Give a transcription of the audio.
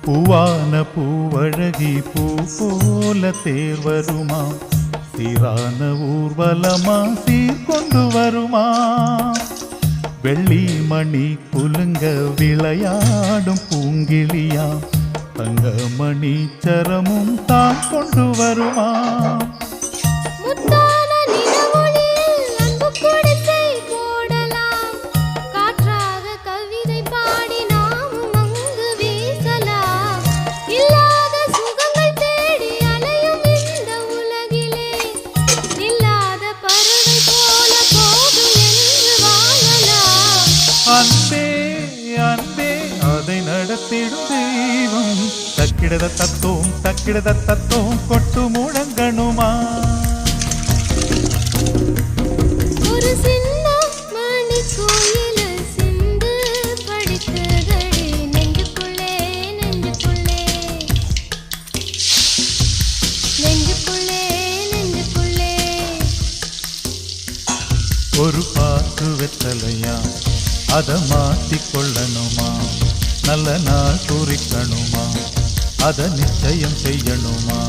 பூவான பூவழகி பூ போல தேர் வருமா, சீரான ஊர்வலமா சீர்கொண்டு வருமா, வெள்ளி மணி குலுங்க விளையாடும் பூங்கிளியா, தங்க மணி சரமும் தான் கொண்டு வருமா. அன்பே அன்பே அதை நடத்திடும் தெய்வம், தக்கிடத தத்தோம் தக்கிடத தத்தோம் கொட்டு முழங்கணுமா. ஒரு சின்ன மணி கோயில சிந்து படித்ததடி நெஞ்சுக்குள்ளே நெஞ்சுக்குள்ளே நெஞ்சுக்குள்ளே நெஞ்சுக்குள்ளே. ஒரு பாட்டு வெத்தலையா அதை மாற்றிக்கொள்ளணுமா, நல்ல நாள் குறிக்கணுமா, அதை நிச்சயம் செய்யணுமா.